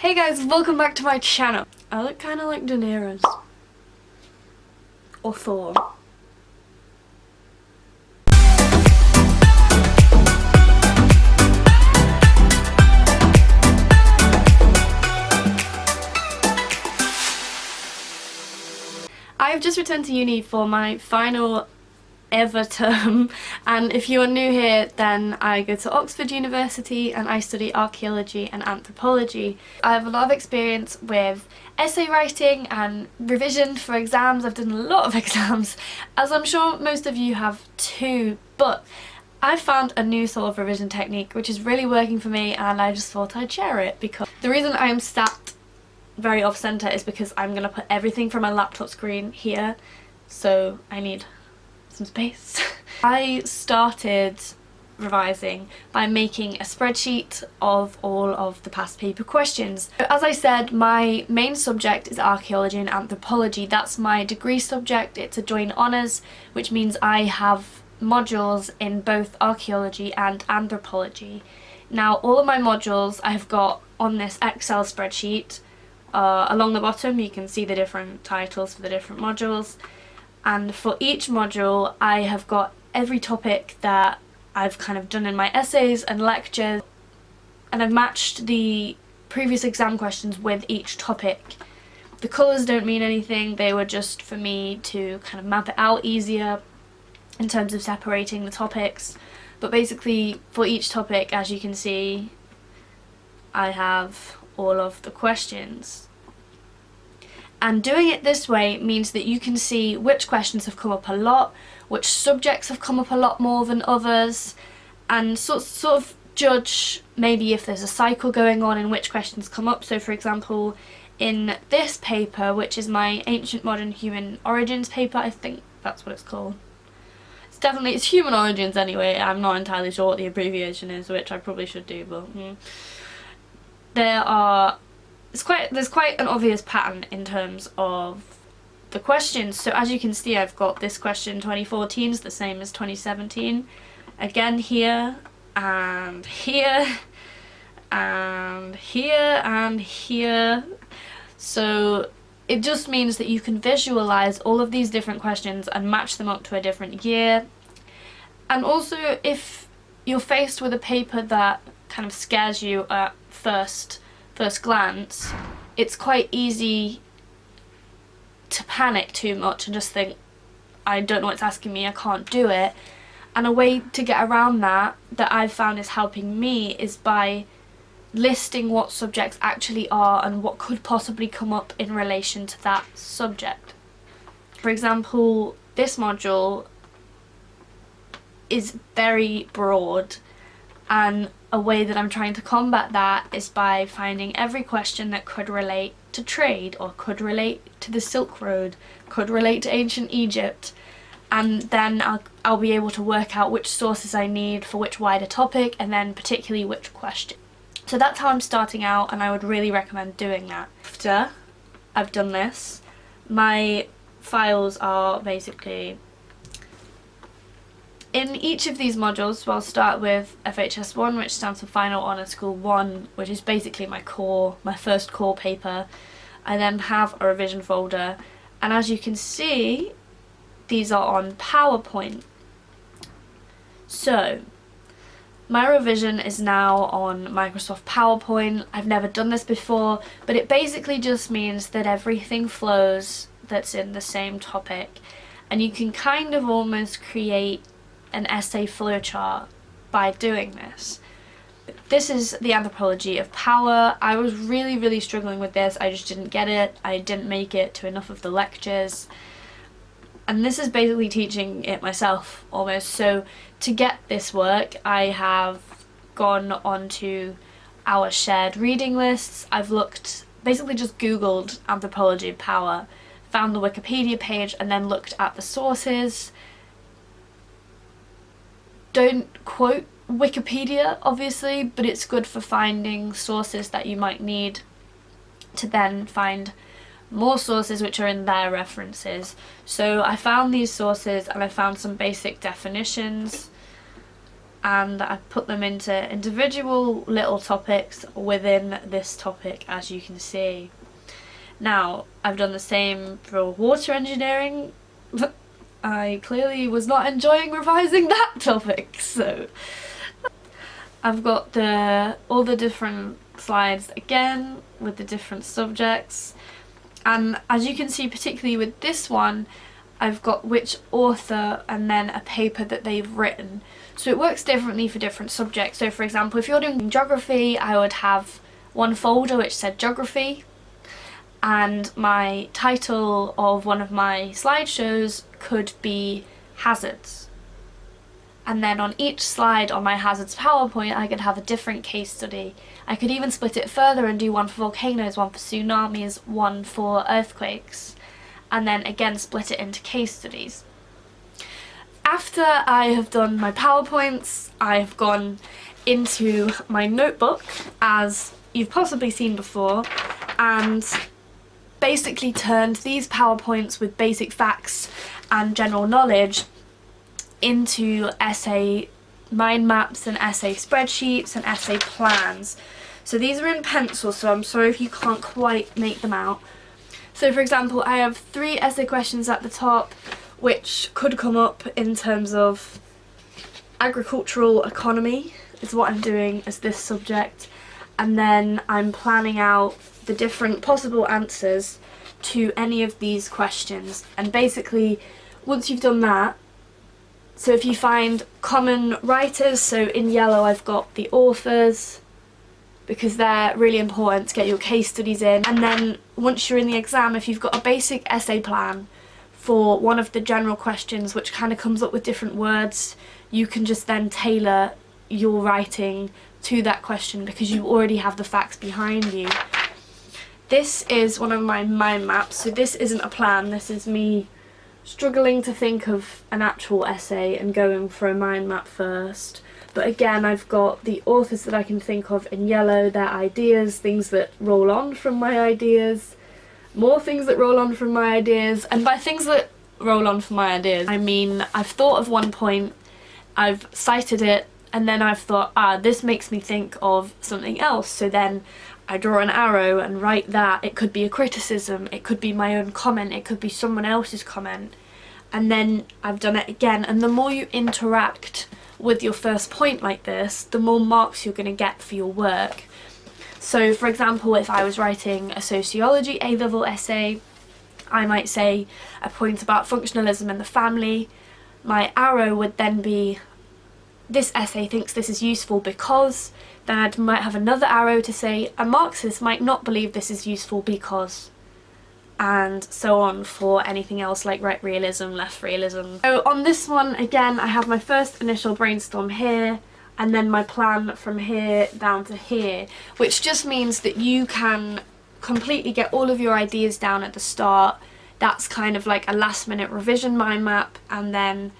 Hey guys, welcome back to my channel. I look kind of like Daenerys. Or Thor. I've just returned to uni for my final ever term, and if you are new here, then I go to Oxford University and I study Archaeology and Anthropology. I have a lot of experience with essay writing and revision for exams. I've done a lot of exams, as I'm sure most of you have too, but I found a new sort of revision technique which is really working for me, and I just thought I'd share it because the reason I am sat very off centre is because I'm going to put everything from my laptop screen here, so I need some space. I started revising by making a spreadsheet of all of the past paper questions. As I said, my main subject is Archaeology and Anthropology. That's my degree subject. It's a joint honours, which means I have modules in both Archaeology and Anthropology. Now, all of my modules I have got on this Excel spreadsheet. Along the bottom you can see the different titles for the different modules. And for each module I have got every topic that I've kind of done in my essays and lectures, and I've matched the previous exam questions with each topic. The colours don't mean anything, they were just for me to kind of map it out easier in terms of separating the topics. But basically for each topic, as you can see, I have all of the questions. And doing it this way means that you can see which questions have come up a lot, which subjects have come up a lot more than others, and sort of judge maybe if there's a cycle going on in which questions come up. So for example, in this paper, which is my Ancient Modern Human Origins paper, I think that's what it's called. It's Human Origins anyway, I'm not entirely sure what the abbreviation is, which I probably should do, but there's quite an obvious pattern in terms of the questions. So as you can see, I've got this question 2014 is the same as 2017. Again here, and here, and here, and here. So it just means that you can visualize all of these different questions and match them up to a different year. And also, if you're faced with a paper that kind of scares you at first glance, it's quite easy to panic too much and just think, I don't know what's asking me, I can't do it. And a way to get around that I've found is helping me is by listing what subjects actually are and what could possibly come up in relation to that subject. For example, this module is very broad, and a way that I'm trying to combat that is by finding every question that could relate to trade, or could relate to the Silk Road, could relate to ancient Egypt, and then I'll be able to work out which sources I need for which wider topic, and then particularly which question. So that's how I'm starting out, and I would really recommend doing that. After I've done this, my files are basically in each of these modules. So I'll start with FHS1, which stands for Final Honour School 1, which is basically my first core paper. I then have a revision folder, and as you can see, these are on PowerPoint. So my revision is now on Microsoft PowerPoint. I've never done this before, but it basically just means that everything flows that's in the same topic, and you can kind of almost create an essay flowchart by doing this. This is the Anthropology of Power. I was really struggling with this. I just didn't get it. I didn't make it to enough of the lectures. And this is basically teaching it myself almost. So to get this work, I have gone onto our shared reading lists. I've basically just Googled Anthropology of Power, found the Wikipedia page, and then looked at the sources. Don't quote Wikipedia, obviously, but it's good for finding sources that you might need to then find more sources which are in their references. So I found these sources, and I found some basic definitions. and I put them into individual little topics within this topic, as you can see. Now, I've done the same for water engineering. I clearly was not enjoying revising that topic, so I've got all the different slides again with the different subjects, and as you can see, particularly with this one, I've got which author and then a paper that they've written. So it works differently for different subjects. So for example, if you're doing geography, I would have one folder which said geography, and my title of one of my slideshows could be hazards. And then on each slide on my hazards PowerPoint, I could have a different case study. I could even split it further and do one for volcanoes, one for tsunamis, one for earthquakes, and then again split it into case studies. After I have done my PowerPoints, I've gone into my notebook, as you've possibly seen before, and basically turned these PowerPoints with basic facts and general knowledge into essay mind maps and essay spreadsheets and essay plans. So these are in pencil, so I'm sorry if you can't quite make them out. So for example, I have 3 essay questions at the top which could come up in terms of agricultural economy is what I'm doing as this subject, and then I'm planning out the different possible answers to any of these questions. And basically, once you've done that, so if you find common writers, so in yellow I've got the authors, because they're really important to get your case studies in. And then once you're in the exam, if you've got a basic essay plan for one of the general questions which kind of comes up with different words, you can just then tailor your writing to that question because you already have the facts behind you. This is one of my mind maps, so this isn't a plan, this is me struggling to think of an actual essay and going for a mind map first. But again, I've got the authors that I can think of in yellow, their ideas, things that roll on from my ideas, more things that roll on from my ideas, and by things that roll on from my ideas, I mean I've thought of one point, I've cited it, and then I've thought, this makes me think of something else, so then I draw an arrow and write that. It could be a criticism, it could be my own comment, it could be someone else's comment, and then I've done it again. And the more you interact with your first point like this, the more marks you're going to get for your work. So for example, if I was writing a sociology A-level essay, I might say a point about functionalism in the family. My arrow would then be, this essay thinks this is useful because, then I might have another arrow to say a Marxist might not believe this is useful because, and so on for anything else like right realism, left realism. So on this one, again, I have my first initial brainstorm here, and then my plan from here down to here, which just means that you can completely get all of your ideas down at the start. That's kind of like a last minute revision mind map, and then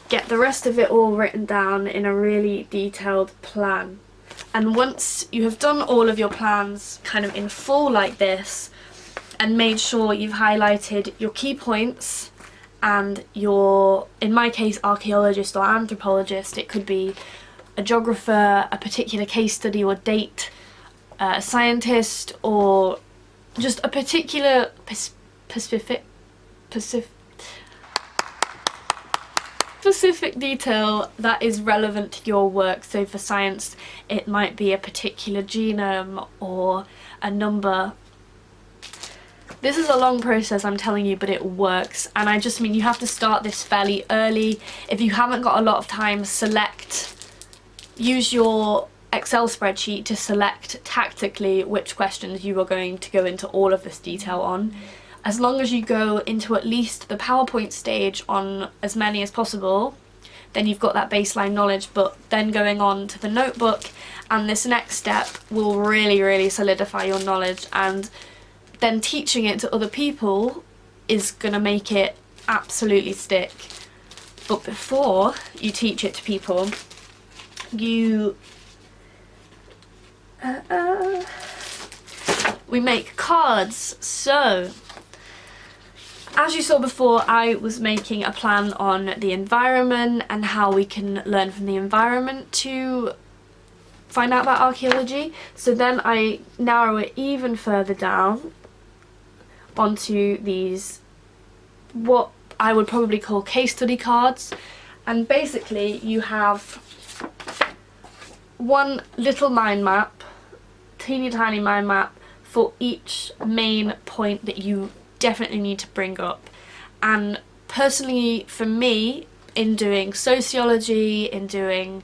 get the rest of it all written down in a really detailed plan. And once you have done all of your plans kind of in full like this, and made sure you've highlighted your key points and your, in my case, archaeologist or anthropologist, it could be a geographer, a particular case study or date, a scientist, or just a particular specific detail that is relevant to your work. So for science, it might be a particular genome or a number. This is a long process, I'm telling you, but it works, and I just mean you have to start this fairly early. If you haven't got a lot of time, use your Excel spreadsheet to select tactically which questions you are going to go into all of this detail on. As long as you go into at least the PowerPoint stage on as many as possible, then you've got that baseline knowledge, but then going on to the notebook and this next step will really, really solidify your knowledge, and then teaching it to other people is gonna make it absolutely stick. But before you teach it to people, we make cards. So As you saw before, I was making a plan on the environment and how we can learn from the environment to find out about archaeology. So then I narrow it even further down onto these, what I would probably call case study cards. And basically you have one little mind map, teeny tiny mind map, for each main point that you definitely need to bring up. And personally for me, in doing sociology, in doing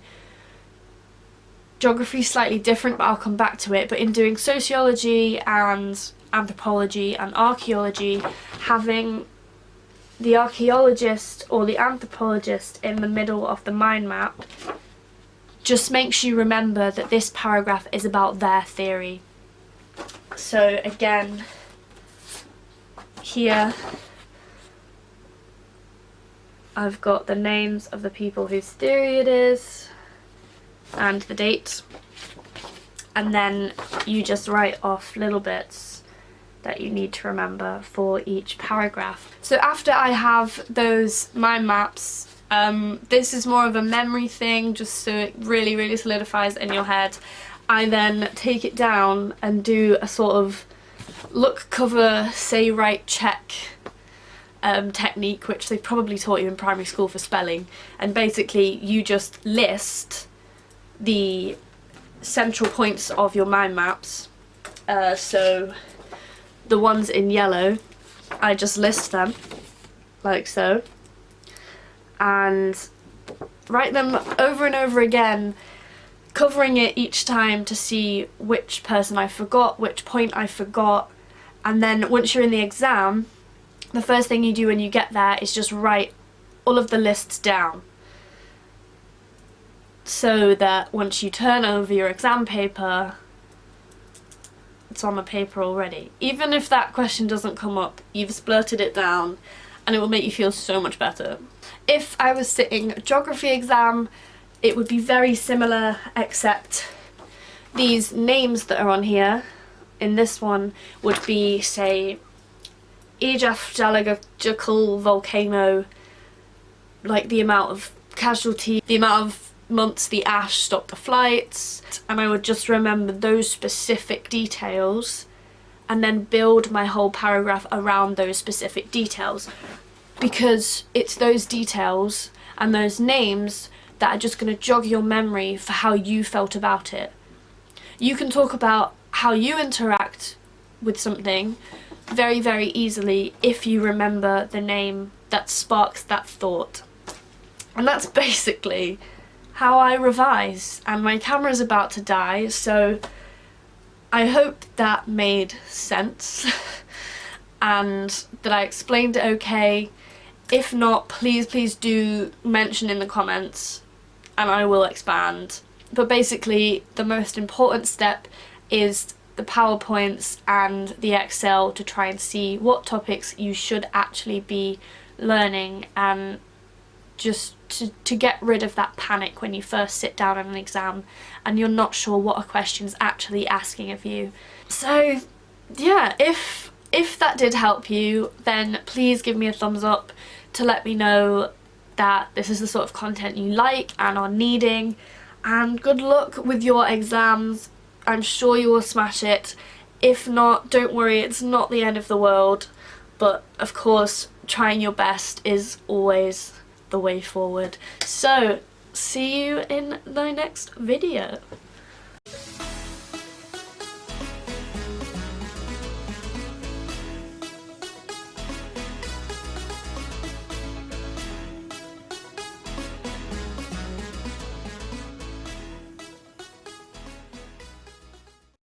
geography slightly different, but I'll come back to it, but in doing sociology and anthropology and archaeology, having the archaeologist or the anthropologist in the middle of the mind map just makes you remember that this paragraph is about their theory. So again, here I've got the names of the people whose theory it is and the date, and then you just write off little bits that you need to remember for each paragraph. So after I have those mind maps, this is more of a memory thing, just so it really solidifies in your head. I then take it down and do a sort of look, cover, say, write, check technique, which they probably taught you in primary school for spelling. And basically you just list the central points of your mind maps. So the ones in yellow, I just list them like so and write them over and over again, covering it each time to see which person I forgot, which point I forgot. And then once you're in the exam, the first thing you do when you get there is just write all of the lists down, so that once you turn over your exam paper, it's on the paper already. Even if that question doesn't come up, you've splurted it down and it will make you feel so much better. If I was sitting a geography exam, it would be very similar, except these names that are on here in this one would be, say, geological volcano, like the amount of casualty, the amount of months the ash stopped the flights, and I would just remember those specific details and then build my whole paragraph around those specific details, because it's those details and those names that are just going to jog your memory for how you felt about it. You can talk about how you interact with something very easily if you remember the name that sparks that thought. And that's basically how I revise. And my camera's about to die, so I hope that made sense and that I explained it okay. If not, please do mention in the comments and I will expand. But basically the most important step is the PowerPoints and the Excel to try and see what topics you should actually be learning, and just to get rid of that panic when you first sit down on an exam and you're not sure what a question's actually asking of you. So yeah, if that did help you, then please give me a thumbs up to let me know that this is the sort of content you like and are needing. And good luck with your exams. I'm sure you will smash it. If not, don't worry, it's not the end of the world. But of course, trying your best is always the way forward. So, see you in the next video.